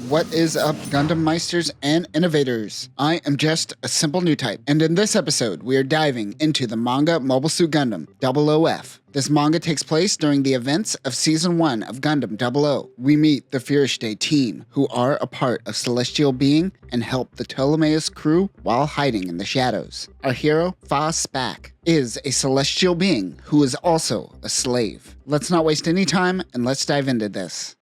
What is up, Gundam Meisters and Innovators? I am just a simple new type, and in this episode, we are diving into the manga Mobile Suit Gundam 00F. This manga takes place during the events of Season 1 of Gundam 00. We meet the Trinity Team, who are a part of Celestial Being and help the Ptolemaeus crew while hiding in the shadows. Our hero, Fawn, is a Celestial Being who is also a slave. Let's not waste any time and let's dive into this.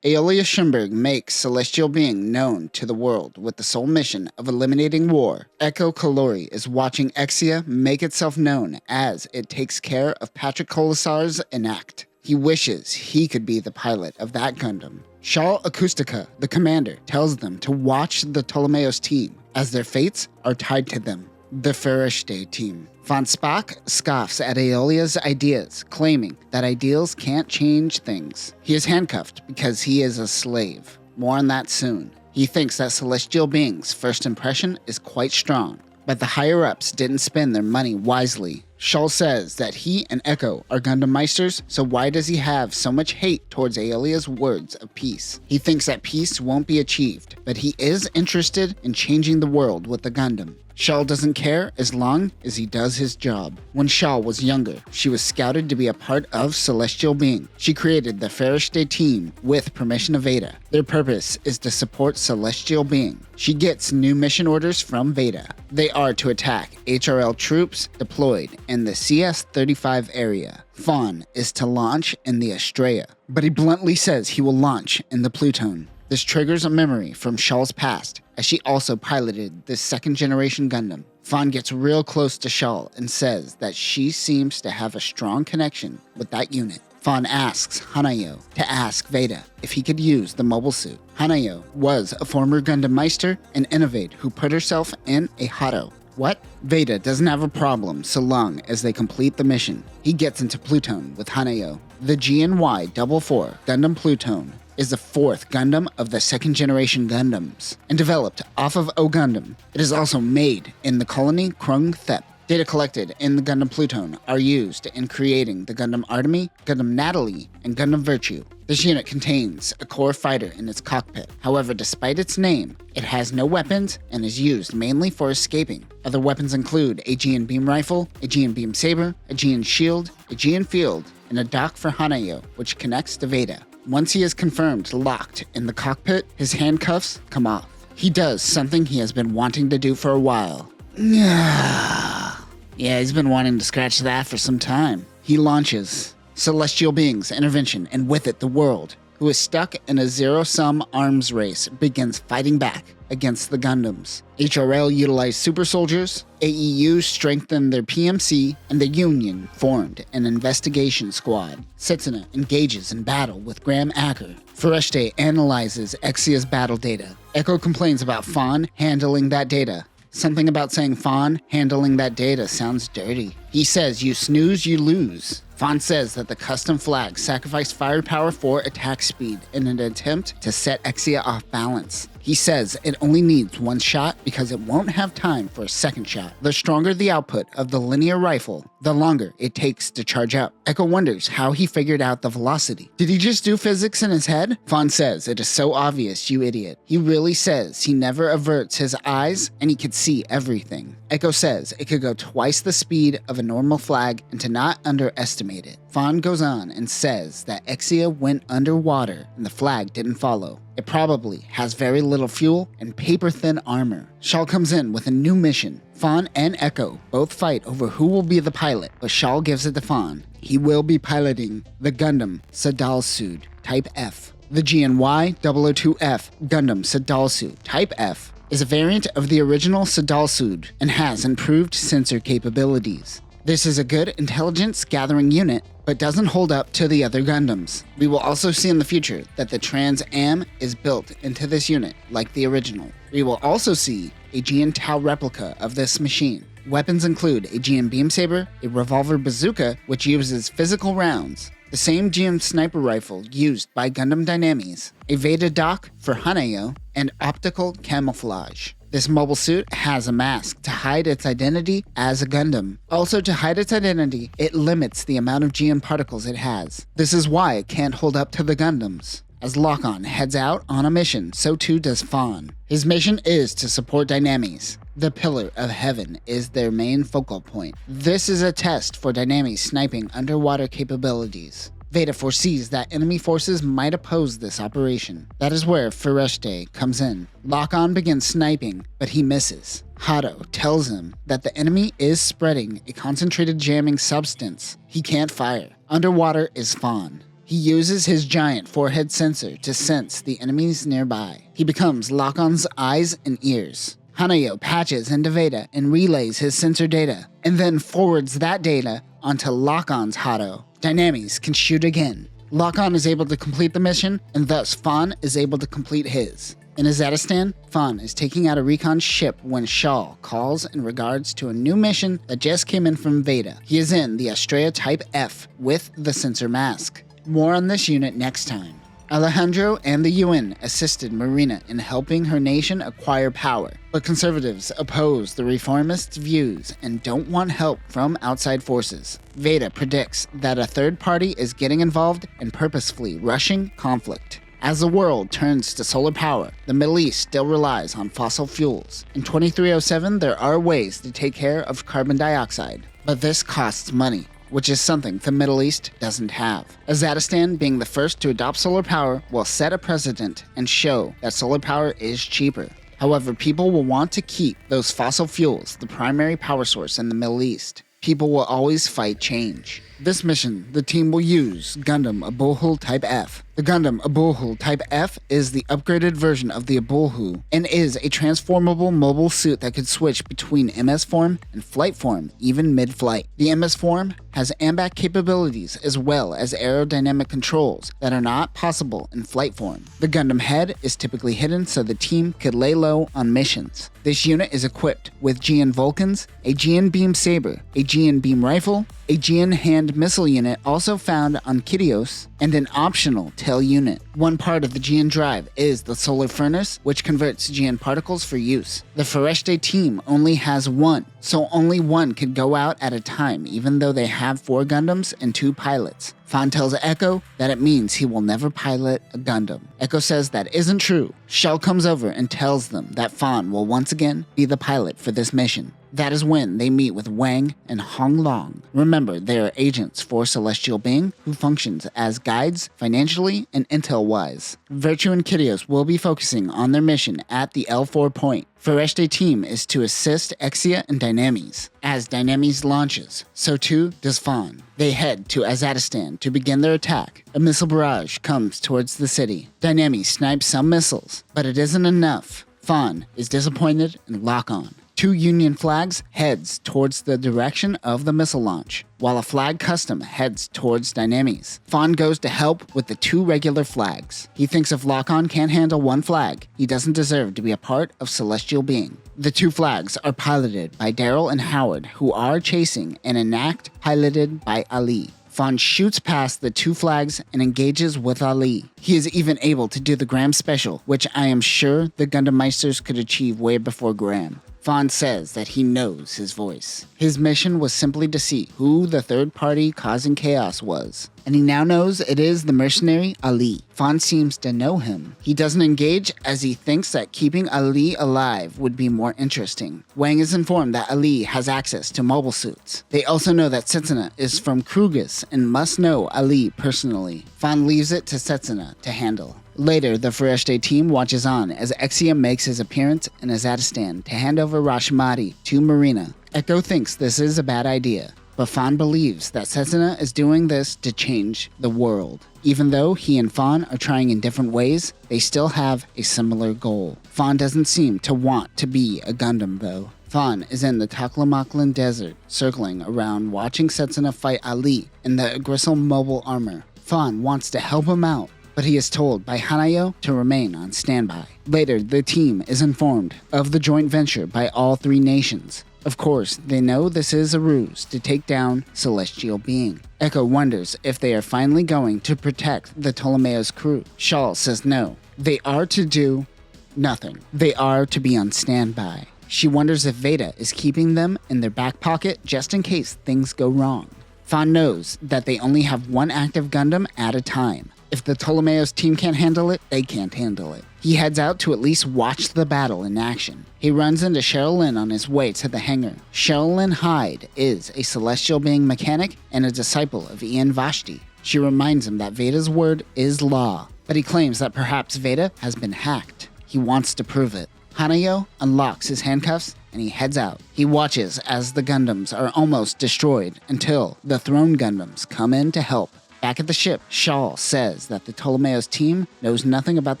Aolia Schimberg makes Celestial Being known to the world with the sole mission of eliminating war. Echo Kalori is watching Exia make itself known as it takes care of Patrick Colasar's enact. He wishes he could be the pilot of that Gundam. Shal Acoustica, the commander, tells them to watch the Ptolemaeus team as their fates are tied to them. The Trinity Team. Fawn scoffs at Aolia's ideas, claiming that ideals can't change things. He is handcuffed because he is a slave. More on that soon. He thinks that Celestial Being's first impression is quite strong, but the higher-ups didn't spend their money wisely. Shal says that he and Echo are Gundam Meisters, so why does he have so much hate towards Aolia's words of peace? He thinks that peace won't be achieved, but he is interested in changing the world with the Gundam. Shal doesn't care as long as he does his job. When Shal was younger, she was scouted to be a part of Celestial Being. She created the Trinity Team with permission of Veda. Their purpose is to support Celestial Being. She gets new mission orders from Veda. They are to attack HRL troops deployed in the CS-35 area. Fawn is to launch in the Estrella, but he bluntly says he will launch in the Pluton. This triggers a memory from Shal's past, as she also piloted this second-generation Gundam. Fawn gets real close to Shal and says that she seems to have a strong connection with that unit. Fawn asks Hanayo to ask Veda if he could use the mobile suit. Hanayo was a former Gundam Meister and Innovator who put herself in a Hado. What? Veda doesn't have a problem so long as they complete the mission. He gets into Pluton with Hanayo. The GNY-44 Gundam Pluton is the fourth Gundam of the second-generation Gundams, and developed off of O Gundam. It is also made in the colony Krung Thep. Data collected in the Gundam Pluton are used in creating the Gundam Artemis, Gundam Natalie, and Gundam Virtue. This unit contains a core fighter in its cockpit. However, despite its name, it has no weapons and is used mainly for escaping. Other weapons include a Aegean beam rifle, a Aegean beam saber, a Aegean shield, a Aegean field, and a dock for Hanayo, which connects to Veda. Once he is confirmed locked in the cockpit, his handcuffs come off. He does something he has been wanting to do for a while. Yeah, he's been wanting to scratch that for some time. He launches Celestial Being's intervention, and with it the world, who is stuck in a zero-sum arms race, begins fighting back against the Gundams. HRL utilized super soldiers, AEU strengthened their PMC, and the Union formed an investigation squad. Setsuna engages in battle with Graham Acker. Fereshte analyzes Exia's battle data. Echo complains about Fawn handling that data. Something about saying Fawn handling that data sounds dirty. He says, "You snooze, you lose." Fawn says that the custom flag sacrificed firepower for attack speed in an attempt to set Exia off balance. He says it only needs one shot because it won't have time for a second shot. The stronger the output of the linear rifle, the longer it takes to charge up. Echo wonders how he figured out the velocity. Did he just do physics in his head? Fawn says it is so obvious, you idiot. He really says he never averts his eyes and he could see everything. Echo says it could go twice the speed of a normal flag and to not underestimate it. Fawn goes on and says that Exia went underwater and the flag didn't follow. It probably has very little fuel and paper-thin armor. Shal comes in with a new mission. Fawn and Echo both fight over who will be the pilot, but Shal gives it to Fawn. He will be piloting the Gundam Sadalsud Type F. The GNY-00F Gundam Sadalsud Type F is a variant of the original Sadalsud and has improved sensor capabilities. This is a good intelligence gathering unit, but doesn't hold up to the other Gundams. We will also see in the future that the Trans Am is built into this unit, like the original. We will also see a Aegean Tau replica of this machine. Weapons include a Aegean beam saber, a revolver bazooka which uses physical rounds, the same Aegean sniper rifle used by Gundam Dynamis, a Veda dock for Hanayo, and optical camouflage. This mobile suit has a mask to hide its identity as a Gundam. Also, to hide its identity, it limits the amount of GM particles it has. This is why it can't hold up to the Gundams. As Lock-On heads out on a mission, so too does Fawn. His mission is to support Dynames. The Pillar of Heaven is their main focal point. This is a test for Dynames' sniping underwater capabilities. Veda foresees that enemy forces might oppose this operation. That is where Fereshte comes in. Lock-On begins sniping, but he misses. Hado tells him that the enemy is spreading a concentrated jamming substance. He can't fire. Underwater is Fawn. He uses his giant forehead sensor to sense the enemies nearby. He becomes Lock-On's eyes and ears. Hanayo patches into Veda and relays his sensor data, and then forwards that data onto Lock-On's Hado. Dynames can shoot again. Lock-On is able to complete the mission, and thus Fawn is able to complete his. In Azadistan, Fawn is taking out a recon ship when Shaw calls in regards to a new mission that just came in from Veda. He is in the Astraea Type F with the sensor mask. More on this unit next time. Alejandro and the UN assisted Marina in helping her nation acquire power, but conservatives oppose the reformists' views and don't want help from outside forces. Veda predicts that a third party is getting involved and purposefully rushing conflict. As the world turns to solar power, the Middle East still relies on fossil fuels. In 2307, there are ways to take care of carbon dioxide, but this costs money, which is something the Middle East doesn't have. Azadistan, being the first to adopt solar power, will set a precedent and show that solar power is cheaper. However, people will want to keep those fossil fuels the primary power source in the Middle East. People will always fight change. This mission, the team will use Gundam 00F Type F. The Gundam 00F Type F is the upgraded version of the Abulhu and is a transformable mobile suit that could switch between MS form and flight form even mid-flight. The MS form has AMBAC capabilities as well as aerodynamic controls that are not possible in flight form. The Gundam head is typically hidden so the team could lay low on missions. This unit is equipped with GN Vulcans, a GN Beam Saber, a GN Beam Rifle, a GN Hand Missile unit also found on Kidios, and an optional tail unit. One part of the GN drive is the solar furnace, which converts GN particles for use. The Fereshte team only has one, so only one could go out at a time even though they have 4 Gundams and 2 pilots. Fawn tells Echo that it means he will never pilot a Gundam. Echo says that isn't true. Shell comes over and tells them that Fawn will once again be the pilot for this mission. That is when they meet with Wang and Hong Long. Remember, they are agents for Celestial Being who functions as guides financially and intel-wise. Virtue and Kidios will be focusing on their mission at the L4 point. Fereshte team is to assist Exia and Dynames. As Dynames launches, so too does Fawn. They head to Azadistan to begin their attack. A missile barrage comes towards the city. Dynames snipes some missiles, but it isn't enough. Fawn is disappointed and Lock-On. 2 Union flags heads towards the direction of the missile launch, while a flag custom heads towards Dynames. Fawn goes to help with the 2 regular flags. He thinks if Lock-On can't handle 1 flag, he doesn't deserve to be a part of Celestial Being. The 2 flags are piloted by Daryl and Howard, who are chasing an enact piloted by Ali. Fawn shoots past the 2 flags and engages with Ali. He is even able to do the Graham special, which I am sure the Gundam Meisters could achieve way before Graham. Fawn says that he knows his voice. His mission was simply to see who the third party causing chaos was, and he now knows it is the mercenary Ali. Fawn seems to know him. He doesn't engage as he thinks that keeping Ali alive would be more interesting. Wang is informed that Ali has access to mobile suits. They also know that Setsuna is from Krugis and must know Ali personally. Fawn leaves it to Setsuna to handle. Later, the Fereshte team watches on as Exia makes his appearance in Azadistan to hand over Rashmati to Marina. Echo thinks this is a bad idea, but Fawn believes that Setsuna is doing this to change the world. Even though he and Fawn are trying in different ways, they still have a similar goal. Fawn doesn't seem to want to be a Gundam though. Fawn is in the Taklamaklan desert, circling around watching Setsuna fight Ali in the Gristle mobile armor. Fawn wants to help him out, but he is told by Hanayo to remain on standby. Later, the team is informed of the joint venture by all 3 nations. Of course, they know this is a ruse to take down Celestial Being. Echo wonders if they are finally going to protect the Ptolemaeus crew. Shawl says no. They are to do nothing. They are to be on standby. She wonders if Veda is keeping them in their back pocket just in case things go wrong. Fawn knows that they only have 1 active Gundam at a time. If the Ptolemaeus team can't handle it, they can't handle it. He heads out to at least watch the battle in action. He runs into Cheryl Lynn on his way to the hangar. Cheryl Lynn Hyde is a celestial being mechanic and a disciple of Ian Vashti. She reminds him that Veda's word is law, but he claims that perhaps Veda has been hacked. He wants to prove it. Hanayo unlocks his handcuffs and he heads out. He watches as the Gundams are almost destroyed until the Throne Gundams come in to help. Back at the ship, Shaw says that the Ptolemaeus team knows nothing about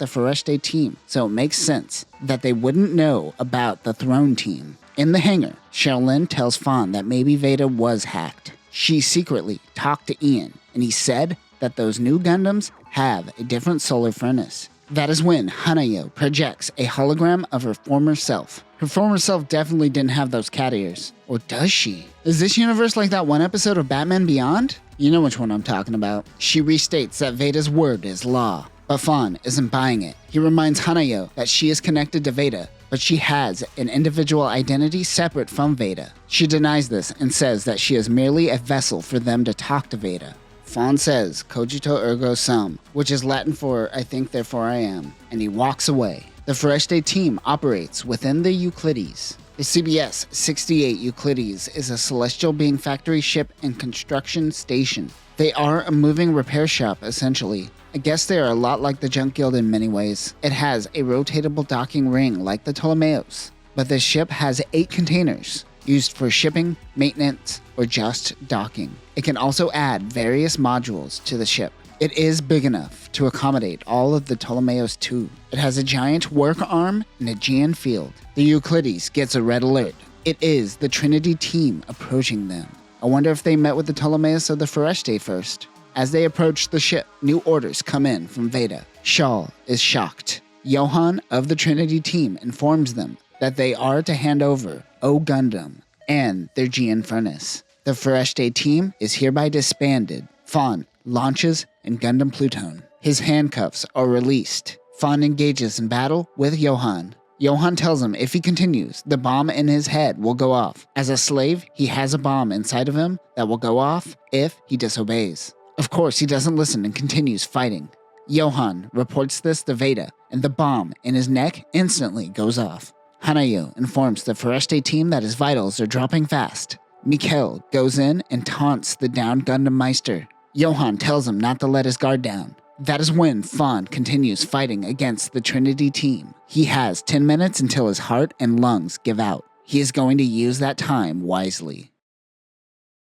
the Foreste team, so it makes sense that they wouldn't know about the Throne team. In the hangar, Cheryl tells Fawn that maybe Veda was hacked. She secretly talked to Ian, and he said that those new Gundams have a different solar furnace. That is when Hanayo projects a hologram of her former self. Her former self definitely didn't have those cat ears. Or does she? Is this universe like that one episode of Batman Beyond? You know which one I'm talking about. She restates that Veda's word is law, but Fawn isn't buying it. He reminds Hanayo that she is connected to Veda, but she has an individual identity separate from Veda. She denies this and says that she is merely a vessel for them to talk to Veda. Fawn says, cogito ergo sum, which is Latin for I think therefore I am, and he walks away. The Foreste team operates within the Euclides. The CBS 68 Euclides is a celestial being factory ship and construction station. They are a moving repair shop, essentially. I guess they are a lot like the Junk Guild in many ways. It has a rotatable docking ring like the Ptolemaeus, but this ship has 8 containers, used for shipping, maintenance, or just docking. It can also add various modules to the ship. It is big enough to accommodate all of the Ptolemaeus too. It has a giant work arm and a Aegean field. The Euclides gets a red alert. It is the Trinity Team approaching them. I wonder if they met with the Ptolemaeus or the Foreste first. As they approach the ship, new orders come in from Veda. Shaw is shocked. Johan of the Trinity Team informs them that they are to hand over O Gundam and their Aegean furnace. The Foreste team is hereby disbanded. Fawn launches in Gundam Pluton. His handcuffs are released. Fawn engages in battle with Johan. Johan tells him if he continues, the bomb in his head will go off. As a slave, he has a bomb inside of him that will go off if he disobeys. Of course, he doesn't listen and continues fighting. Johan reports this to Veda, and the bomb in his neck instantly goes off. Hanayo informs the Foreste team that his vitals are dropping fast. Mikkel goes in and taunts the downed Gundam Meister. Johan tells him not to let his guard down. That is when Fawn continues fighting against the Trinity Team. He has 10 minutes until his heart and lungs give out. He is going to use that time wisely.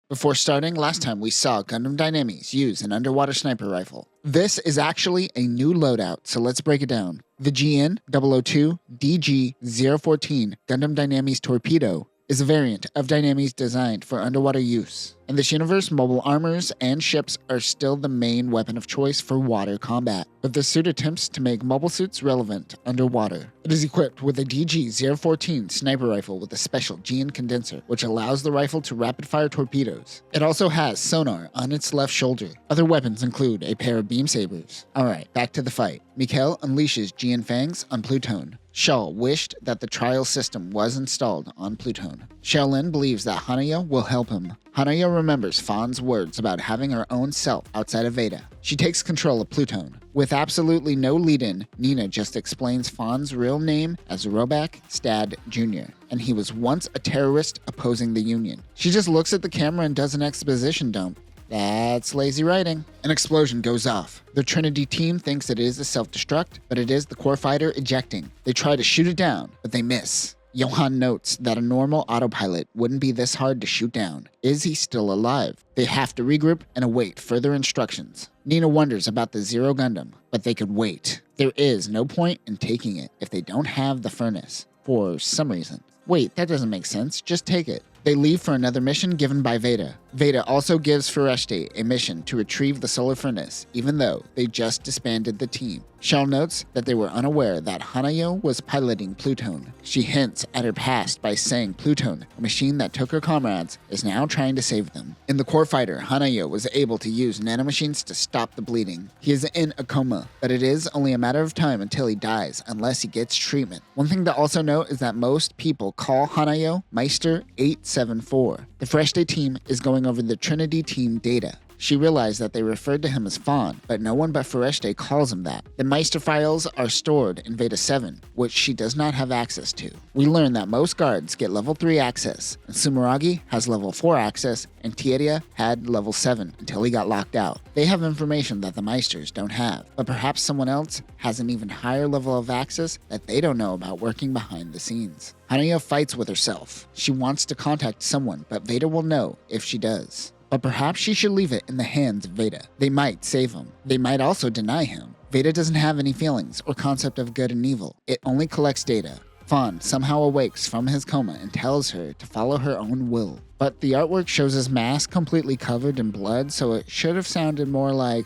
Before starting, last time we saw Gundam Dynamics use an underwater sniper rifle. This is actually a new loadout, so let's break it down. The GN-002 DG-014 Gundam Dynamics Torpedo is a variant of Dynamics designed for underwater use. In this universe, mobile armors and ships are still the main weapon of choice for water combat, but this suit attempts to make mobile suits relevant underwater. It is equipped with a DG-014 sniper rifle with a special GN condenser, which allows the rifle to rapid-fire torpedoes. It also has sonar on its left shoulder. Other weapons include a pair of beam sabers. Alright, back to the fight. Mikkel unleashes GN Fangs on Pluton. Shaw wished that the trial system was installed on Pluton. Shaolin believes that Hanayo will help him. Hanayo remembers Fawn's words about having her own self outside of Veda. She takes control of Pluton. With absolutely no lead-in, Nina just explains Fawn's real name as Roback Stad Jr., and he was once a terrorist opposing the Union. She just looks at the camera and does an exposition dump. That's lazy writing. An explosion goes off. The Trinity team thinks it is a self-destruct, but it is the core fighter ejecting. They try to shoot it down, but they miss. Johan notes that a normal autopilot wouldn't be this hard to shoot down. Is he still alive? They have to regroup and await further instructions. Nina wonders about the Zero Gundam, but they could wait. There is no point in taking it if they don't have the furnace, for some reason. Wait, that doesn't make sense. Just take it. They leave for another mission given by Veda. Veda also gives Foreste a mission to retrieve the solar furnace, even though they just disbanded the team. Shaw notes that they were unaware that Hanayo was piloting Pluton. She hints at her past by saying Pluton, a machine that took her comrades, is now trying to save them. In the core fighter, Hanayo was able to use nanomachines to stop the bleeding. He is in a coma, but it is only a matter of time until he dies, unless he gets treatment. One thing to also note is that most people call Hanayo Meister 874. The Foreste team is going over the Trinity Team data. She realized that they referred to him as Fawn, but no one but Foreshte calls him that. The Meister files are stored in Veda 7, which she does not have access to. We learn that most guards get level 3 access, and Sumeragi has level 4 access, and Tieria had level 7 until he got locked out. They have information that the Meisters don't have, but perhaps someone else has an even higher level of access that they don't know about working behind the scenes. Hanayo fights with herself. She wants to contact someone, but Veda will know if she does. But perhaps she should leave it in the hands of Veda. They might save him. They might also deny him. Veda doesn't have any feelings or concept of good and evil. It only collects data. Fawn somehow awakes from his coma and tells her to follow her own will. But the artwork shows his mask completely covered in blood, so it should have sounded more like,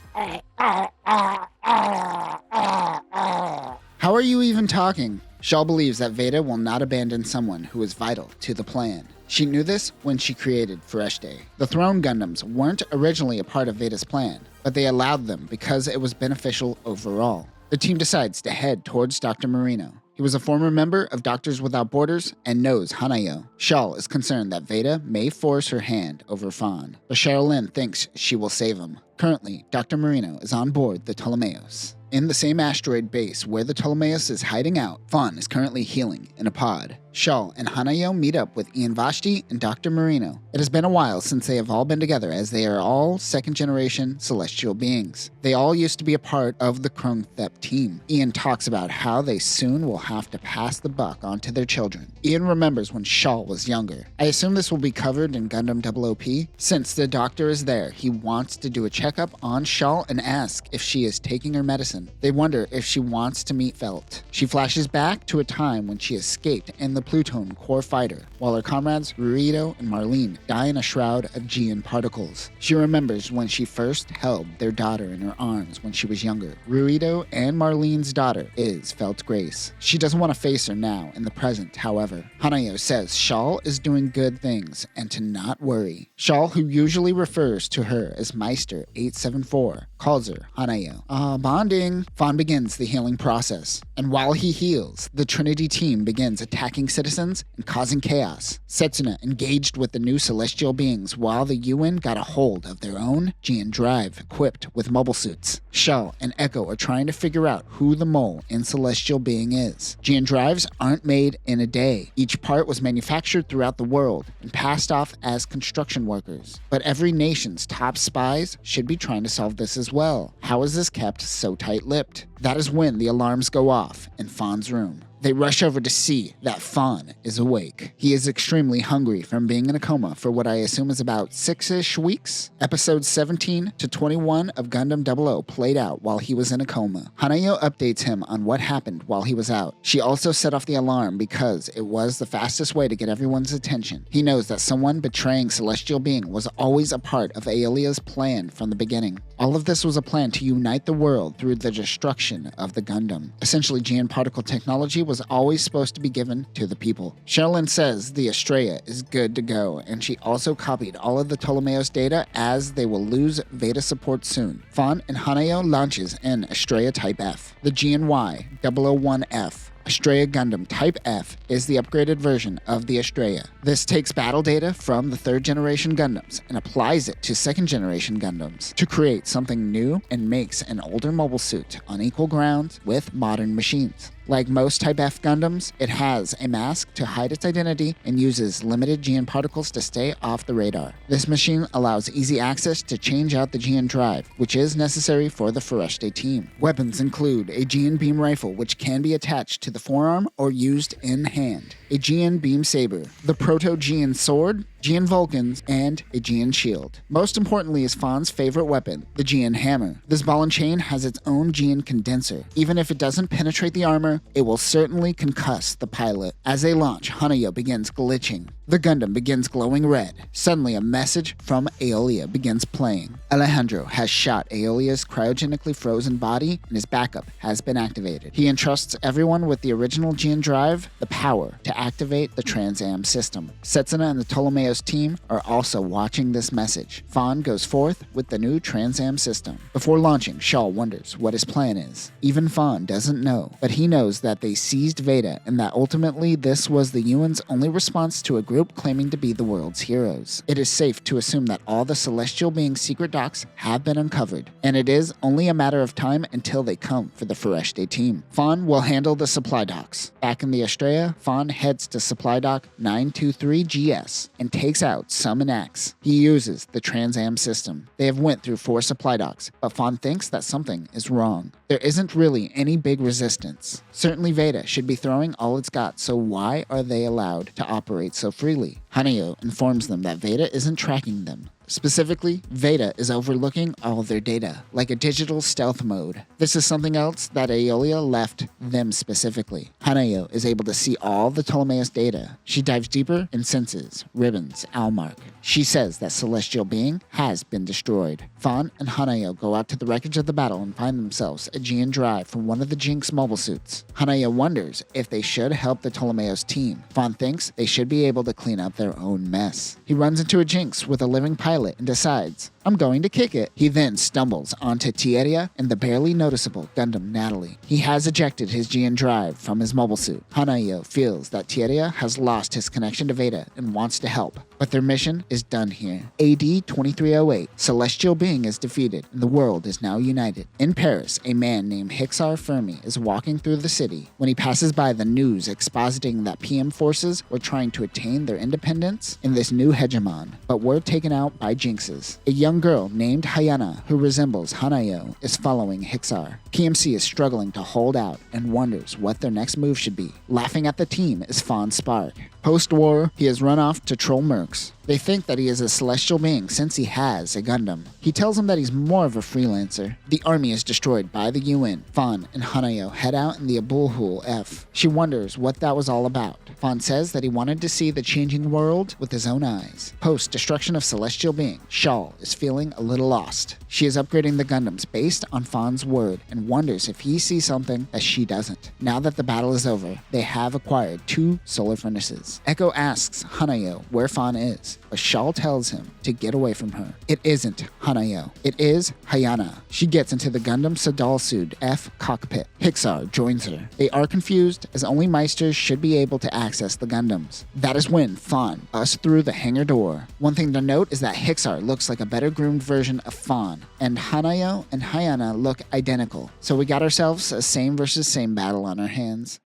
"How are you even talking?" Shaw believes that Veda will not abandon someone who is vital to the plan. She knew this when she created Foreshte. The Throne Gundams weren't originally a part of Veda's plan, but they allowed them because it was beneficial overall. The team decides to head towards Dr. Marino. He was a former member of Doctors Without Borders and knows Hanayo. Shaw is concerned that Veda may force her hand over Fawn, but Sherilyn thinks she will save him. Currently, Dr. Marino is on board the Ptolemaeus. In the same asteroid base where the Ptolemaeus is hiding out, Fawn is currently healing in a pod. Shaw and Hanayo meet up with Ian Vashti and Dr. Marino. It has been a while since they have all been together, as they are all second-generation celestial beings. They all used to be a part of the Kronthep team. Ian talks about how they soon will have to pass the buck on to their children. Ian remembers when Shaw was younger. I assume this will be covered in Gundam 00P. Since the doctor is there, he wants to do a checkup on Shaw and ask if she is taking her medicine. They wonder if she wants to meet Felt. She flashes back to a time when she escaped in the Pluton core fighter, while her comrades Ruido and Marlene die in a shroud of Gean particles. She remembers when she first held their daughter in her arms when she was younger. Ruido and Marlene's daughter is Felt Grace. She doesn't want to face her now in the present, however. Hanayo says Shaw is doing good things and to not worry. Shaw, who usually refers to her as Meister 874, calls her Hanayo. Bonding. Fawn begins the healing process, and while he heals, the Trinity Team begins attacking citizens and causing chaos. Setsuna engaged with the new celestial beings while the UN got a hold of their own Gean drive equipped with mobile suits. Shaw and Echo are trying to figure out who the mole in celestial being is. Gean drives aren't made in a day. Each part was manufactured throughout the world and passed off as construction workers. But every nation's top spies should be trying to solve this as well. How is this kept so tight-lipped? That is when the alarms go off in Fawn's room. They rush over to see that Fawn is awake. He is extremely hungry from being in a coma for what I assume is about 6-ish weeks. Episodes 17 to 21 of Gundam 00 played out while he was in a coma. Hanayo updates him on what happened while he was out. She also set off the alarm because it was the fastest way to get everyone's attention. He knows that someone betraying Celestial Being was always a part of Aolia's plan from the beginning. All of this was a plan to unite the world through the destruction of the Gundam. Essentially, Gean particle technology was always supposed to be given to the people. Sherilyn says the Estrella is good to go, and she also copied all of the Ptolemaeus data as they will lose Veda support soon. Fawn and Hanayo launches in Estrella Type F. The GNY 001F Estrella Gundam Type F is the upgraded version of the Estrella. This takes battle data from the 3rd generation Gundams and applies it to 2nd generation Gundams to create something new and makes an older mobile suit on equal ground with modern machines. Like most Type F Gundams, it has a mask to hide its identity and uses limited Gean particles to stay off the radar. This machine allows easy access to change out the Gean drive, which is necessary for the Foreshte team. Weapons include a Gean beam rifle, which can be attached to the forearm or used in hand, a Gean beam saber, the Proto-Gean sword, Gean Vulcans, and a Gean shield. Most importantly is Fawn's favorite weapon, the Gean hammer. This ball and chain has its own Gean condenser. Even if it doesn't penetrate the armor, it will certainly concuss the pilot. As they launch, Hanayo begins glitching. The Gundam begins glowing red. Suddenly, a message from Aolia begins playing. Alejandro has shot Aolia's cryogenically frozen body, and his backup has been activated. He entrusts everyone with the original Gean drive, the power to activate the Trans-Am system. Setsuna and the Ptolemaeus team are also watching this message. Fawn goes forth with the new Trans-Am system. Before launching, Shaw wonders what his plan is. Even Fawn doesn't know, but he knows that they seized Veda and that ultimately this was the UN's only response to a group group claiming to be the world's heroes. It is safe to assume that all the celestial beings' secret docks have been uncovered, and it is only a matter of time until they come for the Trinity Team. Fawn will handle the supply docks. Back in the Astraea, Fawn heads to supply dock 923GS and takes out Summon X. He uses the Trans Am system. They have went through 4 supply docks, but Fawn thinks that something is wrong. There isn't really any big resistance. Certainly Veda should be throwing all it's got, so why are they allowed to operate so freely? Hanayo informs them that Veda isn't tracking them. Specifically, Veda is overlooking all their data, like a digital stealth mode. This is something else that Aolia left them specifically. Hanayo is able to see all the Ptolemaeus data. She dives deeper and senses Ribbon's Almark. She says that celestial being has been destroyed. Fawn and Hanayo go out to the wreckage of the battle and find themselves a Gean drive from one of the Jinx mobile suits. Hanayo wonders if they should help the Ptolemaeus team. Fawn thinks they should be able to clean up their own mess. He runs into a Jinx with a living pilot and decides, I'm going to kick it. He then stumbles onto Tieria and the barely noticeable Gundam Natalie. He has ejected his Gean drive from his mobile suit. Hanayo feels that Tieria has lost his connection to Veda and wants to help, but their mission is done here. AD 2308, celestial being is defeated and the world is now united. In Paris, a man named Hixar Fermi is walking through the city when he passes by the news expositing that PM forces were trying to attain their independence in this new hegemon, but were taken out by Jinxes. A young girl named Hayana, who resembles Hanayo, is following Hixar. PMC is struggling to hold out and wonders what their next move should be. Laughing at the team is Fawn Spark. Post-war, he has run off to troll mercs. They think that he is a celestial being since he has a Gundam. He tells them that he's more of a freelancer. The army is destroyed by the UN. Fawn and Hanayo head out in the 00F. She wonders what that was all about. Fawn says that he wanted to see the changing world with his own eyes. Post-destruction of celestial being, Shawl is feeling a little lost. She is upgrading the Gundams based on Fawn's word and wonders if he sees something that she doesn't. Now that the battle is over, they have acquired 2 solar furnaces. Echo asks Hanayo where Fawn is, but Shawl tells him to get away from her. It isn't Hanayo. It is Hayana. She gets into the Gundam 00F cockpit. Hixar joins her. They are confused as only Meisters should be able to access the Gundams. That is when Fawn busts through the hangar door. One thing to note is that Hixar looks like a better groomed version of Fawn, and Hanayo and Hayana look identical. So we got ourselves a same versus same battle on our hands.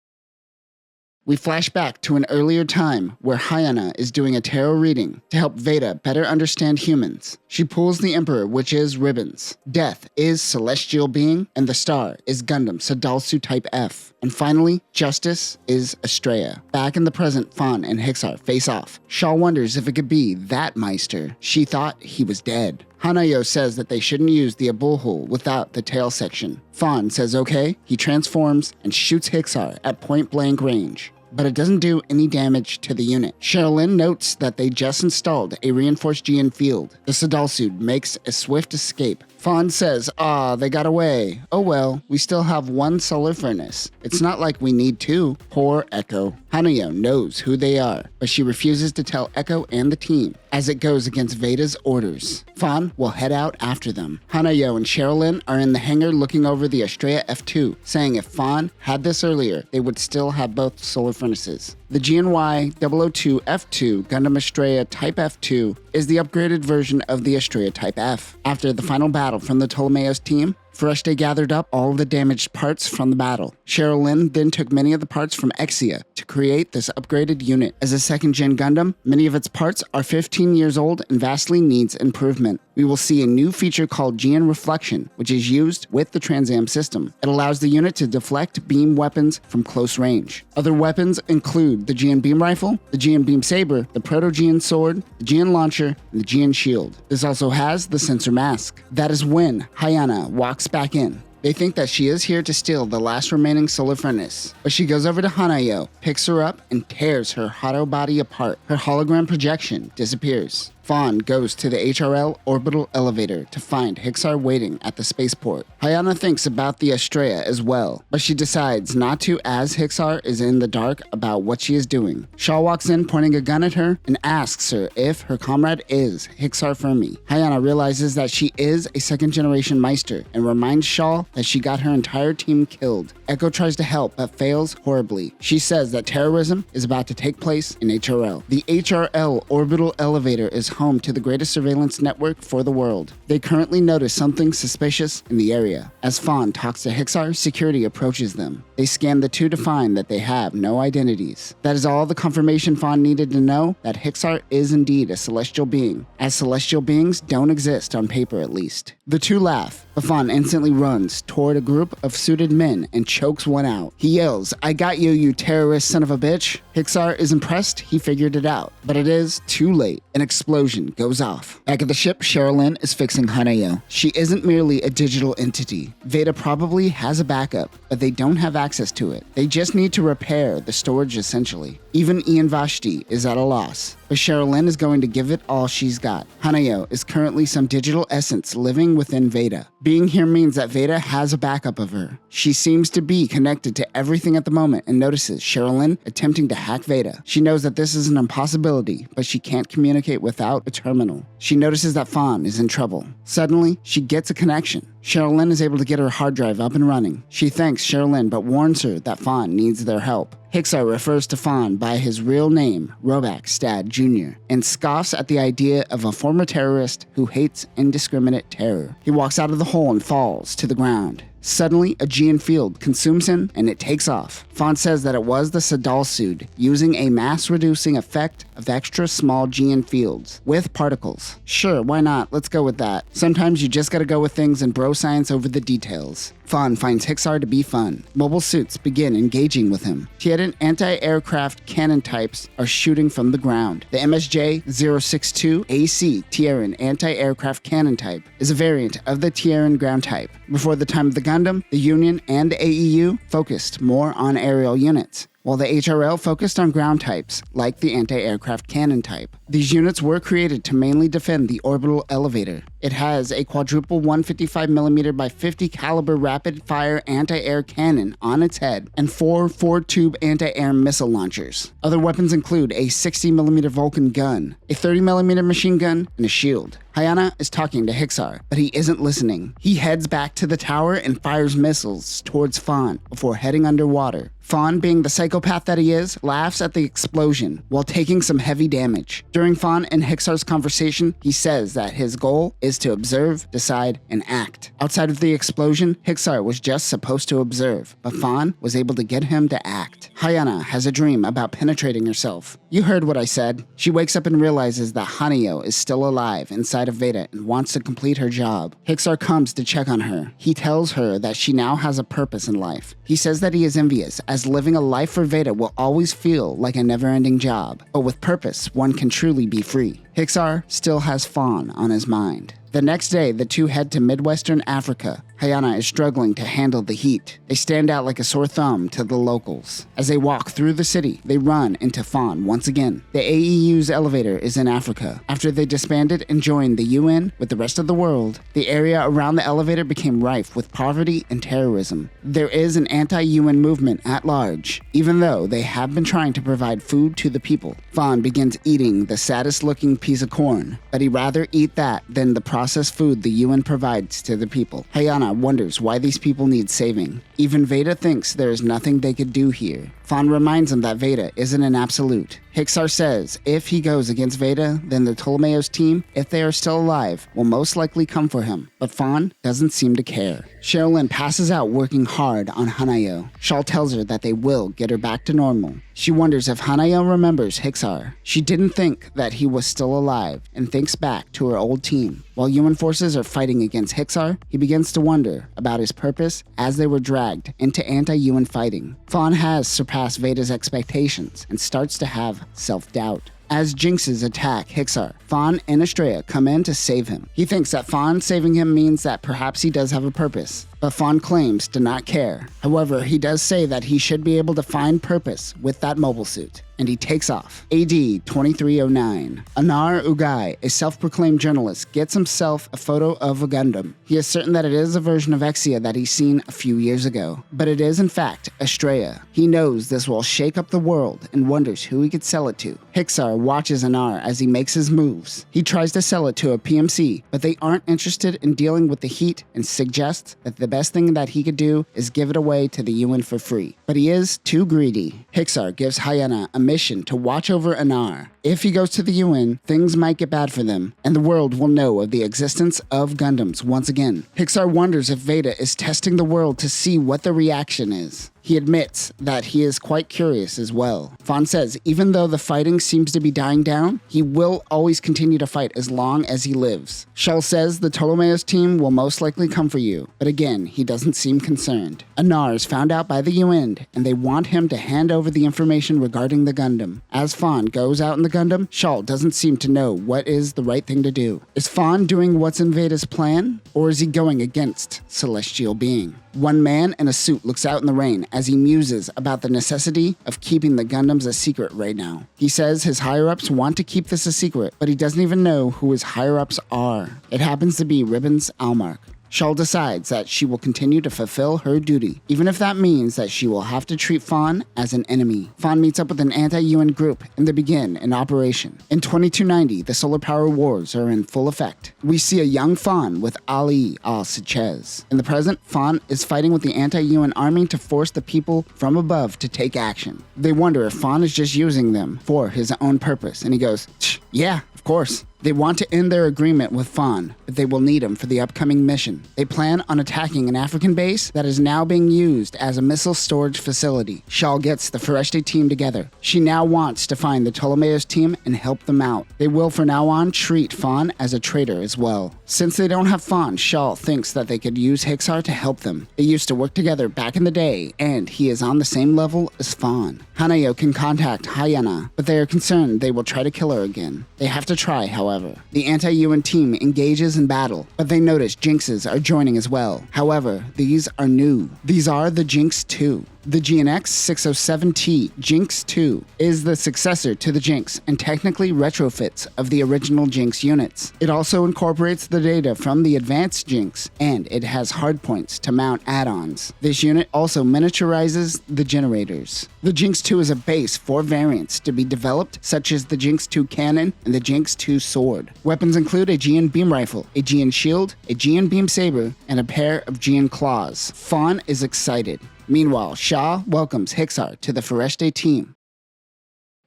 We flash back to an earlier time where Hayana is doing a tarot reading to help Veda better understand humans. She pulls the Emperor, which is Ribbons. Death is celestial being, and the star is Gundam Sadalsu Type F. And finally, Justice is Astraea. Back in the present, Fawn and Hixar face off. Shaw wonders if it could be that Meister. She thought he was dead. Hanayo says that they shouldn't use the Abulhul without the tail section. Fawn says okay, he transforms and shoots Hixar at point-blank range, but it doesn't do any damage to the unit. Sherilyn notes that they just installed a reinforced Gean field. The Sadalsud makes a swift escape. Fawn says, they got away. Oh well, we still have 1 solar furnace. It's not like we need 2. Poor Echo. Hanayo knows who they are, but she refuses to tell Echo and the team, as it goes against Veda's orders. Fawn will head out after them. Hanayo and Sherilyn are in the hangar looking over the Astraea F2, saying if Fawn had this earlier, they would still have both solar furnaces. The GNY 002F2 Gundam Astraea Type F2 is the upgraded version of the Astraea Type F. After the final battle from the Ptolemaeus team, Fereshte gathered up all of the damaged parts from the battle. Sherilyn then took many of the parts from Exia to create this upgraded unit. As a second-gen Gundam, many of its parts are 15 years old and vastly needs improvement. We will see a new feature called Gean Reflection, which is used with the Trans Am system. It allows the unit to deflect beam weapons from close range. Other weapons include the Gean Beam Rifle, the Gean Beam Saber, the Proto-Gean Sword, the Gean Launcher, and the Gean Shield. This also has the Sensor Mask. That is when Hayana walks back in. They think that she is here to steal the last remaining solar furnace, but she goes over to Hanayo, picks her up, and tears her Hado body apart. Her hologram projection disappears. Fawn goes to the HRL orbital elevator to find Hixar waiting at the spaceport. Hayana thinks about the Estrella as well, but she decides not to as Hixar is in the dark about what she is doing. Shaw walks in pointing a gun at her and asks her if her comrade is Hixar Fermi. Hayana realizes that she is a second-generation Meister and reminds Shaw that she got her entire team killed. Echo tries to help but fails horribly. She says that terrorism is about to take place in HRL. The HRL orbital elevator is home to the greatest surveillance network for the world. They currently notice something suspicious in the area. As Fawn talks to Hixar, security approaches them. They scan the two to find that they have no identities. That is all the confirmation Fawn needed to know that Hixar is indeed a celestial being, as celestial beings don't exist on paper at least. The two laugh, but Fawn instantly runs toward a group of suited men and chokes one out. He yells, "I got you, you terrorist son of a bitch." Hixar is impressed he figured it out, but it is too late. An explosion goes off. Back at the ship, Sherilyn is fixing Hanayo. She isn't merely a digital entity. Veda probably has a backup, but they don't have access to it. They just need to repair the storage essentially. Even Ian Vashti is at a loss, but Sherilyn is going to give it all she's got. Hanayo is currently some digital essence living within Veda. Being here means that Veda has a backup of her. She seems to be connected to everything at the moment and notices Sherilyn attempting to hack Veda. She knows that this is an impossibility, but she can't communicate without a terminal. She notices that Fawn is in trouble. Suddenly, she gets a connection. Sherilyn is able to get her hard drive up and running. She thanks Sherilyn but warns her that Fawn needs their help. Hixar refers to Fawn by his real name, Roback Stad Jr., and scoffs at the idea of a former terrorist who hates indiscriminate terror. He walks out of the hole and falls to the ground. Suddenly, a Gean field consumes him and it takes off. Fawn says that it was the Sadal suit using a mass-reducing effect of extra small Gean fields with particles. Sure, why not? Let's go with that. Sometimes you just gotta go with things and bro science over the details. Fawn finds Hixar to be fun. Mobile suits begin engaging with him. Tieran anti-aircraft cannon types are shooting from the ground. The MSJ-062 AC Tieran anti-aircraft cannon type is a variant of the Tieran ground type. Before the time of the Gundam, the Union and the AEU focused more on aerial units, while the HRL focused on ground types, like the anti-aircraft cannon type. These units were created to mainly defend the orbital elevator. It has a quadruple 155mm by 50 caliber rapid-fire anti-air cannon on its head and 4 4-tube anti-air missile launchers. Other weapons include a 60mm Vulcan gun, a 30mm machine gun, and a shield. Hayana is talking to Hixar, but he isn't listening. He heads back to the tower and fires missiles towards Fawn before heading underwater. Fawn, being the psychopath that he is, laughs at the explosion while taking some heavy damage. During Fawn and Hixar's conversation, he says that his goal is to observe, decide, and act. Outside of the explosion, Hixar was just supposed to observe, but Fawn was able to get him to act. Hayana has a dream about penetrating herself. You heard what I said. She wakes up and realizes that Hanayo is still alive inside of Veda and wants to complete her job. Hixar comes to check on her. He tells her that she now has a purpose in life. He says that he is envious, as living a life for Veda will always feel like a never-ending job. But with purpose, one can truly be free. Hixar still has Fawn on his mind. The next day, the two head to Midwestern Africa. Hayana is struggling to handle the heat. They stand out like a sore thumb to the locals. As they walk through the city, they run into Fawn once again. The AEU's elevator is in Africa. After they disbanded and joined the UN with the rest of the world, the area around the elevator became rife with poverty and terrorism. There is an anti-UN movement at large, even though they have been trying to provide food to the people. Fawn begins eating the saddest-looking piece of corn, but he'd rather eat that than the processed food the UN provides to the people. Hayana wonders why these people need saving. Even Veda thinks there is nothing they could do here. Fawn reminds him that Veda isn't an absolute. Hixar says if he goes against Veda, then the Ptolemaeus team, if they are still alive, will most likely come for him. But Fawn doesn't seem to care. Sherilyn passes out working hard on Hanayo. Shaw tells her that they will get her back to normal. She wonders if Hanayo remembers Hixar. She didn't think that he was still alive and thinks back to her old team. While UN forces are fighting against Hixar, he begins to wonder about his purpose as they were dragged into anti-UN fighting. Fawn has surpassed Veda's expectations and starts to have self-doubt. As Jinxes attack Hixar, Fawn and Estrella come in to save him. He thinks that Fawn saving him means that perhaps he does have a purpose. but Fawn claims to not care. However, he does say that he should be able to find purpose with that mobile suit, and he takes off. AD 2309. Anar Ugai, a self-proclaimed journalist, gets himself a photo of a Gundam. He is certain that it is a version of Exia that he's seen a few years ago, but it is in fact Estrella. He knows this will shake up the world and wonders who he could sell it to. Hixar watches Anar as he makes his moves. He tries to sell it to a PMC, but they aren't interested in dealing with the heat and suggests that the best thing that he could do is give it away to the UN for free. But he is too greedy. Hixar gives Hyena a mission to watch over Anar. If he goes to the UN, things might get bad for them, and the world will know of the existence of Gundams once again. Hixar wonders if Veda is testing the world to see what the reaction is. He admits that he is quite curious as well. Fawn says even though the fighting seems to be dying down, he will always continue to fight as long as he lives. Shell says the Ptolemaeus team will most likely come for you, but again, he doesn't seem concerned. Anar is found out by the UN, and they want him to hand over the information regarding the Gundam. As Fawn goes out in the Gundam, Shaw doesn't seem to know what is the right thing to do. Is Fawn doing what's in Veda's plan, or is he going against Celestial Being? One man in a suit looks out in the rain as he muses about the necessity of keeping the Gundams a secret right now. He says his higher-ups want to keep this a secret, but he doesn't even know who his higher-ups are. It happens to be Ribbons Almark. Shawl decides that she will continue to fulfill her duty, even if that means that she will have to treat Fawn as an enemy. Fawn meets up with an anti-UN group and they begin an operation. In 2290, the solar power wars are in full effect. We see a young Fawn with Ali al-Sichez. In the present, Fawn is fighting with the anti-UN army to force the people from above to take action. They wonder if Fawn is just using them for his own purpose, and he goes, "Yeah, of course." They want to end their agreement with Fawn, but they will need him for the upcoming mission. They plan on attacking an African base that is now being used as a missile storage facility. Shaw gets the Trinity team together. She now wants to find the Ptolemaeus team and help them out. They will from now on treat Fawn as a traitor as well. Since they don't have Fawn, Shaw thinks that they could use Hixar to help them. They used to work together back in the day, and he is on the same level as Fawn. Hanayo can contact Hyena, but they are concerned they will try to kill her again. They have to try, however. The anti-UN team engages in battle, but they notice Jinxes are joining as well. However, these are new. These are the Jinx 2. The GNX 607T Jinx 2 is the successor to the Jinx and technically retrofits of the original Jinx units. It also incorporates the data from the advanced Jinx, and it has hardpoints to mount add-ons. This unit also miniaturizes the generators. The Jinx 2 is a base for variants to be developed, such as the Jinx 2 cannon and the Jinx 2 sword. Weapons include a GN beam rifle, a GN shield, a GN beam saber, and a pair of GN claws. Fawn is excited. Meanwhile, Shaw welcomes Hixar to the Trinity team.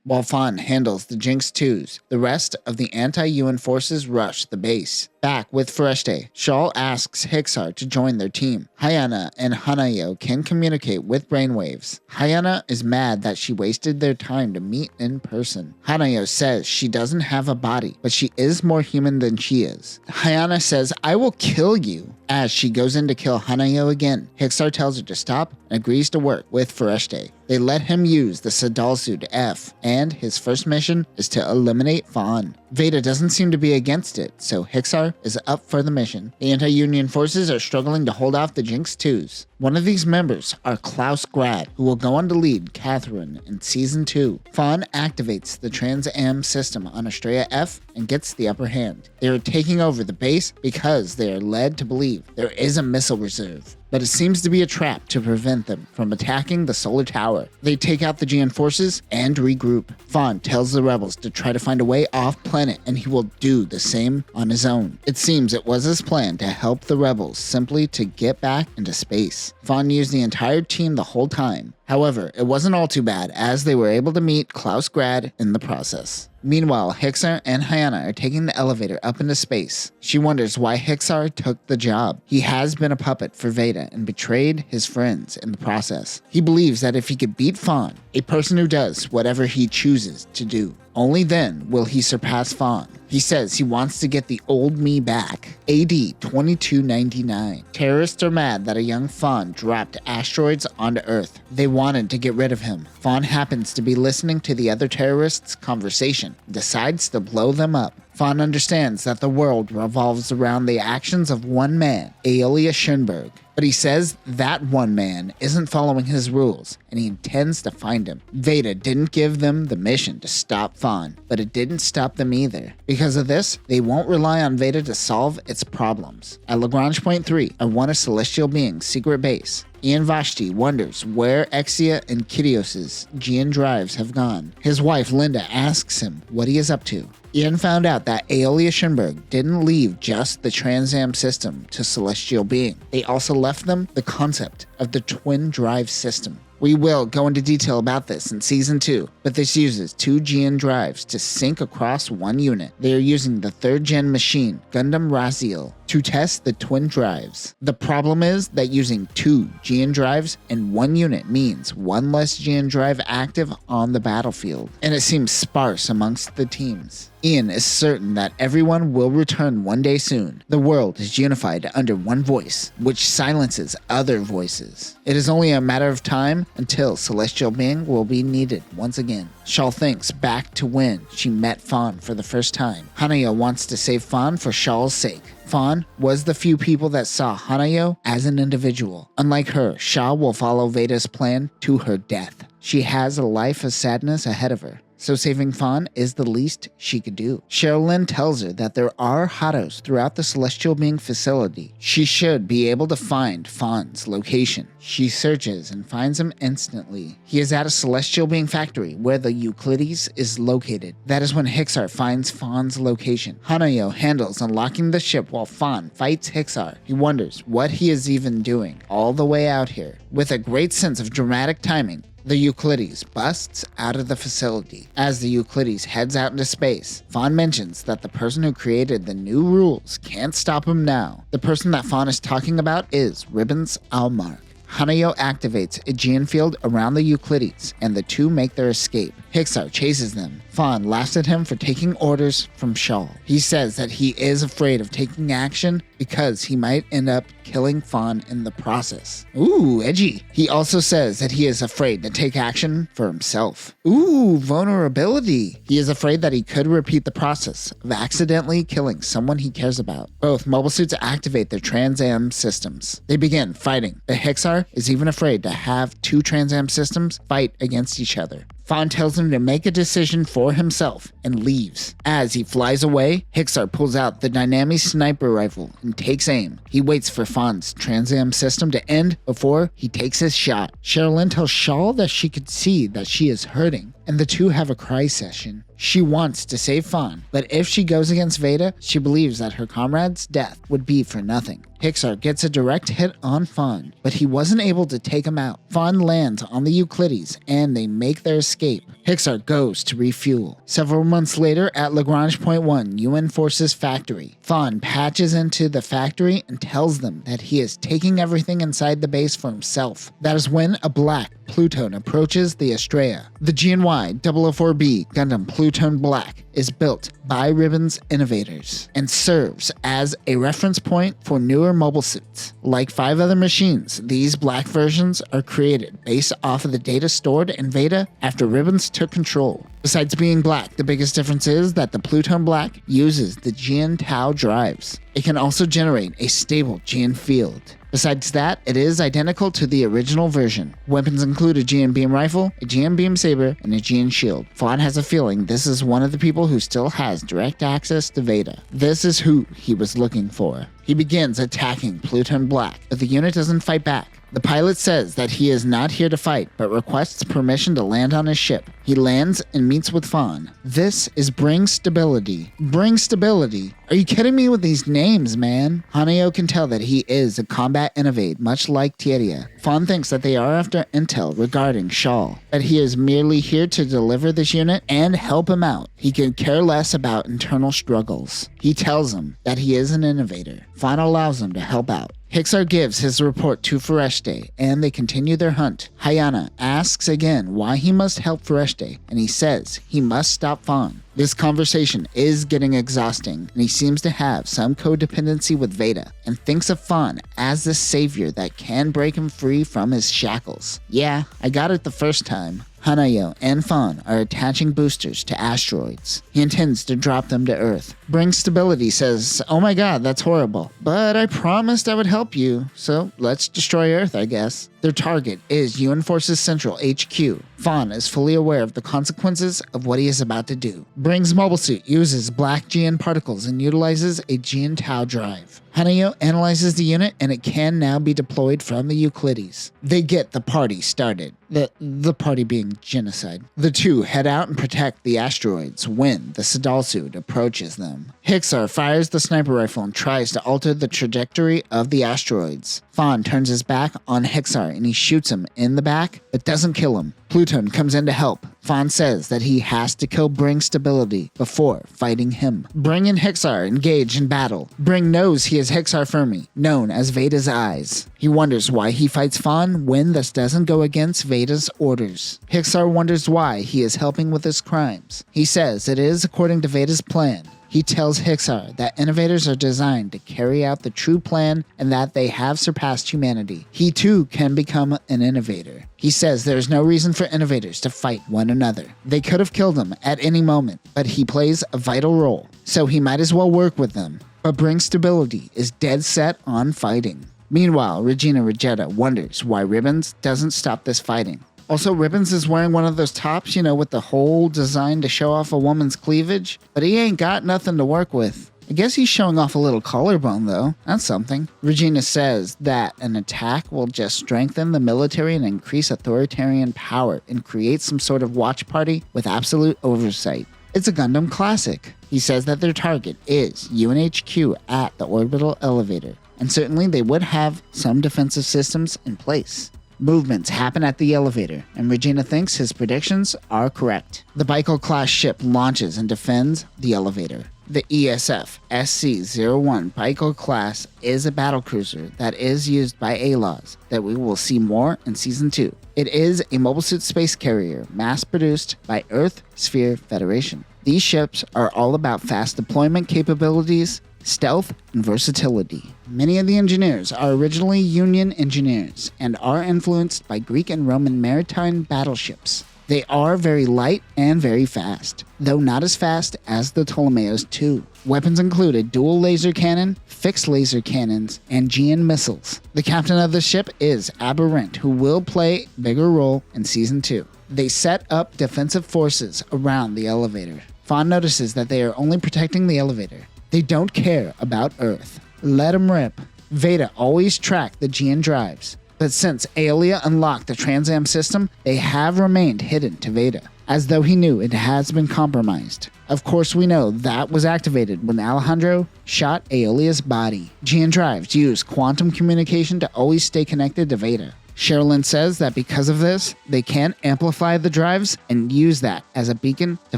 While Fawn handles the Jinx 2s, the rest of the anti-UN forces rush the base. Back with Fereshte, Shaw asks Hixar to join their team. Hyena and Hanayo can communicate with brainwaves. Hyena is mad that she wasted their time to meet in person. Hanayo says she doesn't have a body, but she is more human than she is. Hyena says, "I will kill you." As she goes in to kill Hanayo again, Hixar tells her to stop and agrees to work with Fereshte. They let him use the Sadal suit F, and his first mission is to eliminate Fawn. Veda doesn't seem to be against it, so Hixar is up for the mission. The anti-Union forces are struggling to hold off the Jinx 2s. One of these members are Klaus Grad, who will go on to lead Catherine in Season 2. Fawn activates the Trans-Am system on Estrella F and gets the upper hand. They are taking over the base because they are led to believe there is a missile reserve, but it seems to be a trap to prevent them from attacking the solar tower. They take out the GN forces and regroup. Fawn tells the rebels to try to find a way off planet, and he will do the same on his own. It seems it was his plan to help the rebels simply to get back into space. Fawn used the entire team the whole time. However, it wasn't all too bad, as they were able to meet Klaus Grad in the process. Meanwhile, Hixar and Hyena are taking the elevator up into space. She wonders why Hixar took the job. He has been a puppet for Veda and betrayed his friends in the process. He believes that if he could beat Fawn, a person who does whatever he chooses to do, only then will he surpass Fawn. He says he wants to get the old me back. AD 2299. Terrorists are mad that a young Fawn dropped asteroids onto Earth. They wanted to get rid of him. Fawn happens to be listening to the other terrorists' conversation and decides to blow them up. Fawn understands that the world revolves around the actions of one man, Aolia Schoenberg. But he says that one man isn't following his rules, and he intends to find him. Veda didn't give them the mission to stop Fawn, but it didn't stop them either. Because of this, they won't rely on Veda to solve its problems. At Lagrange Point 3, on one of Celestial Being's secret base, Ian Vashti wonders where Exia and Kyrios' Gean drives have gone. His wife Linda asks him what he is up to. Ian found out that Aolia Schoenberg didn't leave just the Transam system to Celestial Being. They also left them the concept of the twin drive system. We will go into detail about this in Season 2, but this uses 2 Gean drives to sync across one unit. They are using the 3rd gen machine, Gundam 00F, to test the twin drives. The problem is that using 2 Gean drives in one unit means one less Gean drive active on the battlefield, and it seems sparse amongst the teams. Ian is certain that everyone will return one day soon. The world is unified under one voice, which silences other voices. It is only a matter of time until Celestial Being will be needed once again. Shaw thinks back to when she met Fawn for the first time. Hanayo wants to save Fawn for Shaw's sake. Fawn was the few people that saw Hanayo as an individual. Unlike her, Shaw will follow Veda's plan to her death. She has a life of sadness ahead of her, so saving Fawn is the least she could do. Sherilyn tells her that there are Hados throughout the Celestial Being facility. She should be able to find Fawn's location. She searches and finds him instantly. He is at a Celestial Being factory where the Euclides is located. That is when Hixar finds Fawn's location. Hanayo handles unlocking the ship while Fawn fights Hixar. He wonders what he is even doing all the way out here. With a great sense of dramatic timing, the Euclides busts out of the facility. As the Euclides heads out into space, Fawn mentions that the person who created the new rules can't stop him now. The person that Fawn is talking about is Ribbons Almark. Hanayo activates a Gean field around the Euclides, and the two make their escape. Hixar chases them. Fawn laughs at him for taking orders from Shaw. He says that he is afraid of taking action because he might end up killing Fawn in the process. Ooh, edgy. He also says that he is afraid to take action for himself. Ooh, vulnerability. He is afraid that he could repeat the process of accidentally killing someone he cares about. Both mobile suits activate their Transam systems. They begin fighting, but Hixar is even afraid to have 2 Transam systems fight against each other. Fawn tells him to make a decision for himself and leaves. As he flies away, Hixar pulls out the Dynami sniper rifle and takes aim. He waits for Fawn's Transam system to end before he takes his shot. Sherilyn tells Shaw that she could see that she is hurting, and the two have a cry session. She wants to save Fawn, but if she goes against Veda, she believes that her comrade's death would be for nothing. Hixar gets a direct hit on Fawn, but he wasn't able to take him out. Fawn lands on the Euclides, and they make their escape. Hixar goes to refuel. Several months later, at Lagrange Point 1, UN Forces factory, Fawn patches into the factory and tells them that he is taking everything inside the base for himself. That is when a black Pluton approaches the Estrella. The GNY 004B Gundam Pluton Black is built by Ribbon's Innovators and serves as a reference point for newer mobile suits. Like 5 other machines, these black versions are created based off of the data stored in Veda after Ribbons took control. Besides being black, the biggest difference is that the Pluton Black uses the Gean Tau drives. It can also generate a stable Gean field. Besides that, it is identical to the original version. Weapons include a Gean beam rifle, a Gean beam saber, and a Gean shield. Fawn has a feeling this is one of the people who still has direct access to Veda. This is who he was looking for. He begins attacking Pluton Black, but the unit doesn't fight back. The pilot says that he is not here to fight, but requests permission to land on his ship. He lands and meets with Fawn. This is Bring Stability. Bring Stability? Are you kidding me with these names, man? Hanayo can tell that he is a combat innovate, much like Tieria. Fawn thinks that they are after intel regarding Shaw, but he is merely here to deliver this unit and help him out. He can care less about internal struggles. He tells him that he is an innovator. Fawn allows him to help out. Hixar gives his report to Foreste, and they continue their hunt. Hayana asks again why he must help Foreste, and he says he must stop Fawn. This conversation is getting exhausting, and he seems to have some codependency with Veda, and thinks of Fawn as the savior that can break him free from his shackles. Yeah, I got it the first time. Hanayo and Fawn are attaching boosters to asteroids. He intends to drop them to Earth. Bring Stability says, "Oh my god, that's horrible. But I promised I would help you, so let's destroy Earth, I guess." Their target is UN Forces Central HQ. Fawn is fully aware of the consequences of what he is about to do. Bring's mobile suit uses black GN particles and utilizes a GN Tau drive. Hanayo analyzes the unit and it can now be deployed from the Euclides. They get the party started. The party being genocide. The two head out and protect the asteroids when the Sadal suit approaches them. Hixar fires the sniper rifle and tries to alter the trajectory of the asteroids. Fawn turns his back on Hixar and he shoots him in the back, but doesn't kill him. Pluton comes in to help. Fawn says that he has to kill Bring Stability before fighting him. Bring and Hixar engage in battle. Bring knows he is Hixar Fermi, known as Veda's eyes. He wonders why he fights Fawn when this doesn't go against Veda's orders. Hixar wonders why he is helping with his crimes. He says it is according to Veda's plan. He tells Hixar that innovators are designed to carry out the true plan and that they have surpassed humanity. He too can become an innovator. He says there is no reason for innovators to fight one another. They could have killed him at any moment, but he plays a vital role, so he might as well work with them. But Bring Stability is dead set on fighting. Meanwhile, Regina Regetta wonders why Ribbons doesn't stop this fighting. Also, Ribbons is wearing one of those tops, with the whole design to show off a woman's cleavage, but he ain't got nothing to work with. I guess he's showing off a little collarbone though. That's something. Regina says that an attack will just strengthen the military and increase authoritarian power and create some sort of watch party with absolute oversight. It's a Gundam classic. He says that their target is UNHQ at the orbital elevator, and certainly they would have some defensive systems in place. Movements happen at the elevator, and Regina thinks his predictions are correct. The Baikal-class ship launches and defends the elevator. The ESF SC-01 Baikal-class is a battlecruiser that is used by ALAWs that we will see more in Season 2. It is a mobile suit space carrier mass-produced by Earth Sphere Federation. These ships are all about fast deployment capabilities, stealth, and versatility. Many of the engineers are originally Union engineers and are influenced by Greek and Roman maritime battleships. They are very light and very fast, though not as fast as the Ptolemaios II. Weapons included dual laser cannon, fixed laser cannons, and GN missiles. The captain of the ship is Aberrant, who will play a bigger role in Season 2. They set up defensive forces around the elevator. Fawn notices that they are only protecting the elevator. They don't care about Earth. Let them rip. Veda always tracked the GN drives, but since Aolia unlocked the Transam system, they have remained hidden to Veda, as though he knew it has been compromised. Of course, we know that was activated when Alejandro shot Aolia's body. GN drives use quantum communication to always stay connected to Veda. Sherilyn says that because of this, they can amplify the drives and use that as a beacon to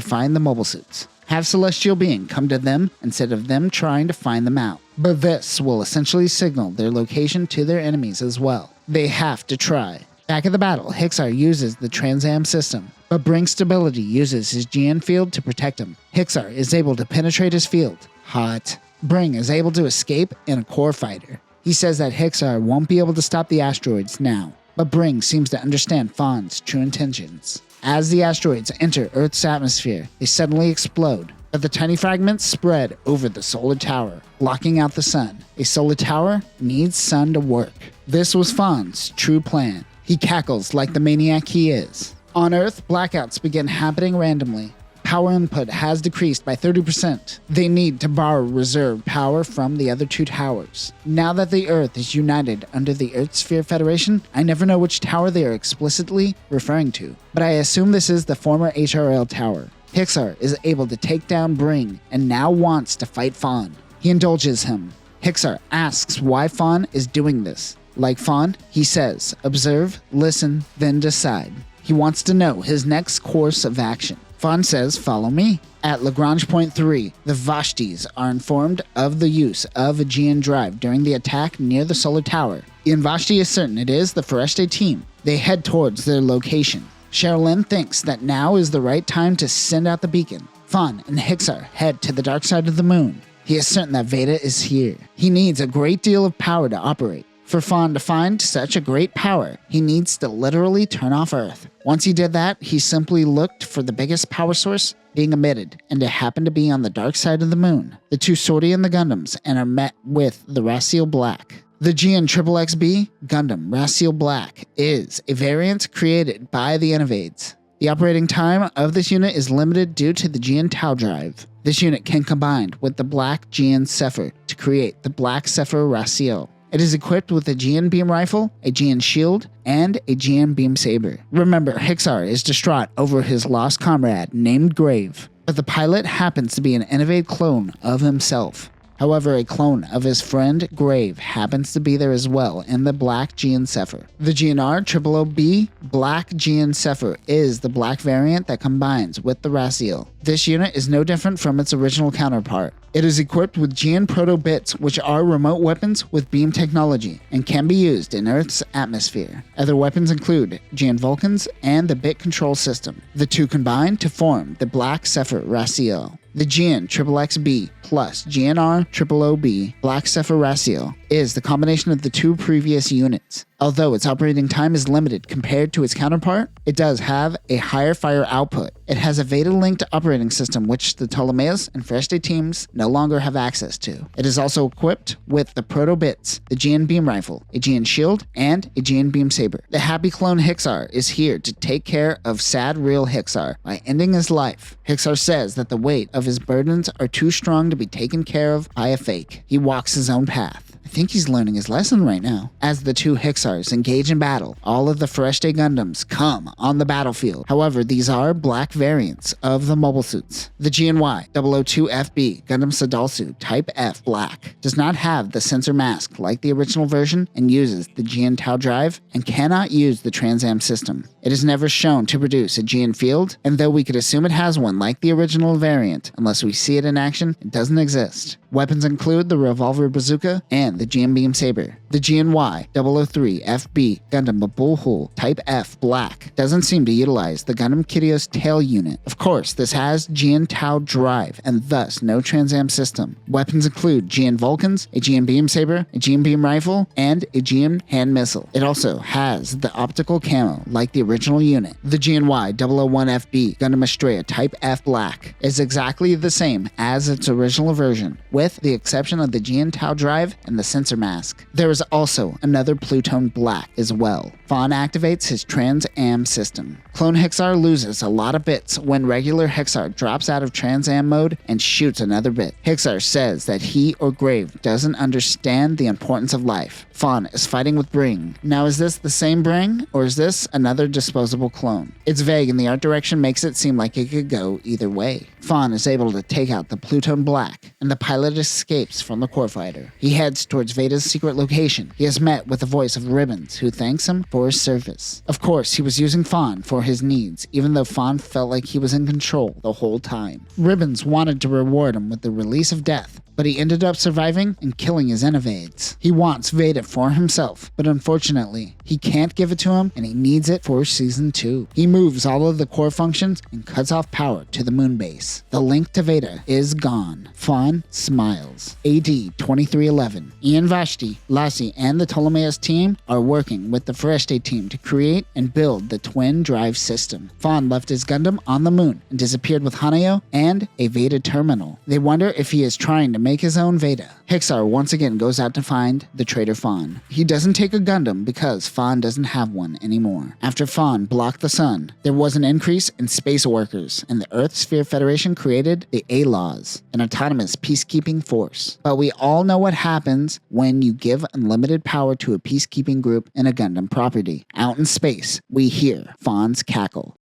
find the mobile suits. Have Celestial Being come to them instead of them trying to find them out. But this will essentially signal their location to their enemies as well. They have to try. Back at the battle, Hixar uses the Transam system, but Bring Stability uses his GN field to protect him. Hixar is able to penetrate his field. Hot. Bring is able to escape in a core fighter. He says that Hixar won't be able to stop the asteroids now, but Bring seems to understand Fawn's true intentions. As the asteroids enter Earth's atmosphere, they suddenly explode, but the tiny fragments spread over the solar tower, blocking out the sun. A solar tower needs sun to work. This was Fawn's true plan. He cackles like the maniac he is. On Earth, blackouts begin happening randomly. Power input has decreased by 30%. They need to borrow reserve power from the other two towers. Now that the Earth is united under the Earth Sphere Federation, I never know which tower they are explicitly referring to, but I assume this is the former HRL tower. Hixar is able to take down Bring and now wants to fight Fawn. He indulges him. Hixar asks why Fawn is doing this. Like Fawn, he says, observe, listen, then decide. He wants to know his next course of action. Fawn says, follow me. At Lagrange Point 3, the Vashtis are informed of the use of a GN drive during the attack near the solar tower. Ian Vashti is certain it is the Trinity Team. They head towards their location. Sherilyn thinks that now is the right time to send out the beacon. Fawn and Hixar head to the dark side of the moon. He is certain that Veda is here. He needs a great deal of power to operate. For Fawn to find such a great power, he needs to literally turn off Earth. Once he did that, he simply looked for the biggest power source being emitted, and it happened to be on the dark side of the moon. The two sortie in the Gundams and are met with the Racial Black. The GN-XXXB Gundam Racial Black is a variant created by the Innovators. The operating time of this unit is limited due to the GN Tau drive. This unit can combine with the Black GN Zephyr to create the Black Zephyr Racial. It is equipped with a GN beam rifle, a GN shield, and a GN beam saber. Remember, Hixar is distraught over his lost comrade named Grave, but the pilot happens to be an Innovator clone of himself. However, a clone of his friend Grave happens to be there as well in the Black GN Zephyr. The GNR-00B Black GN Zephyr is the black variant that combines with the Racial. This unit is no different from its original counterpart. It is equipped with GN proto-bits, which are remote weapons with beam technology and can be used in Earth's atmosphere. Other weapons include GN Vulcans and the bit control system. The two combine to form the Black Zephyr Racial. The GN-XXXB plus GNR-00B Black Zephyr Racial is the combination of the two previous units. Although its operating time is limited compared to its counterpart, it does have a higher fire output. It has a Veda-linked operating system which the Ptolemaios and Trinity teams no longer have access to. It is also equipped with the proto-bits, the GN beam rifle, a GN shield, and a GN beam saber. The happy clone Hixar is here to take care of sad real Hixar by ending his life. Hixar says that the weight of his burdens are too strong to be taken care of by a fake. He walks his own path. I think he's learning his lesson right now. As the two Hixars engage in battle, all of the Fereshte Gundams come on the battlefield. However, these are black variants of the mobile suits. The GNY 0002FB Gundam Sadalsu Type F Black does not have the sensor mask like the original version and uses the GN Tau drive and cannot use the Transam system. It is never shown to produce a GN field, and though we could assume it has one like the original variant, unless we see it in action, it doesn't exist. Weapons include the revolver bazooka and the GN beam saber. The GNY 003FB Gundam Babulhul Type F Black doesn't seem to utilize the Gundam Kidios tail unit. Of course, this has GN Tau drive and thus no Transam system. Weapons include GN Vulcans, a GN beam saber, a GN beam rifle, and a GN hand missile. It also has the optical camo like the original unit. The GNY 001FB Gundam Estrella Type F Black is exactly the same as its original version, with the exception of the GN Tau drive and the sensor mask. There is also another Pluton Black as well. Fawn activates his Trans-Am system. Clone Hixar loses a lot of bits when regular Hixar drops out of Trans-Am mode and shoots another bit. Hixar says that he or Grave doesn't understand the importance of life. Fawn is fighting with Bring. Now is this the same Bring, or is this another disposable clone? It's vague and the art direction makes it seem like it could go either way. Fawn is able to take out the Pluton Black, and the pilot escapes from the core fighter. He heads towards Veda's secret location. He is met with the voice of Ribbons, who thanks him for his service. Of course, he was using Fawn for his needs, even though Fawn felt like he was in control the whole time. Ribbons wanted to reward him with the release of death, but he ended up surviving and killing his Innovators. He wants Veda for himself, but unfortunately, he can't give it to him and he needs it for Season 2. He moves all of the core functions and cuts off power to the moon base. The link to Veda is gone. Fawn smiles. AD 2311. Ian Vashti, Lassie, and the Ptolemaios team are working with the Fereshte team to create and build the twin drive system. Fawn left his Gundam on the moon and disappeared with Haneo and a Veda terminal. They wonder if he is trying to make his own Veda. Hixar once again goes out to find the traitor Fawn. He doesn't take a Gundam because Fawn doesn't have one anymore. After Fawn blocked the sun, there was an increase in space workers, and the Earth Sphere Federation created the A-Laws, an autonomous peacekeeping force. But we all know what happens when you give unlimited power to a peacekeeping group in a Gundam property. Out in space, we hear Fawn's cackle.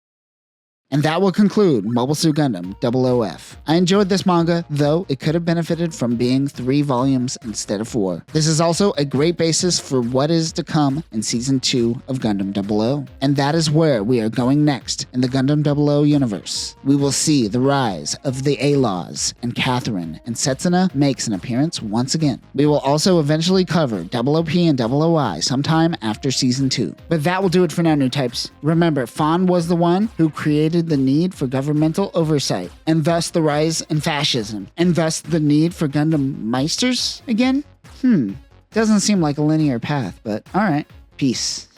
And that will conclude Mobile Suit Gundam 00F. I enjoyed this manga, though it could have benefited from being 3 volumes instead of 4. This is also a great basis for what is to come in Season 2 of Gundam 00. And that is where we are going next in the Gundam 00 universe. We will see the rise of the A-Laws, and Catherine and Setsuna makes an appearance once again. We will also eventually cover 00P and 00I sometime after Season 2. But that will do it for now, new types. Remember, Fawn was the one who created the need for governmental oversight, and thus the rise in fascism, and thus the need for Gundam Meisters again? Doesn't seem like a linear path, but alright. Peace.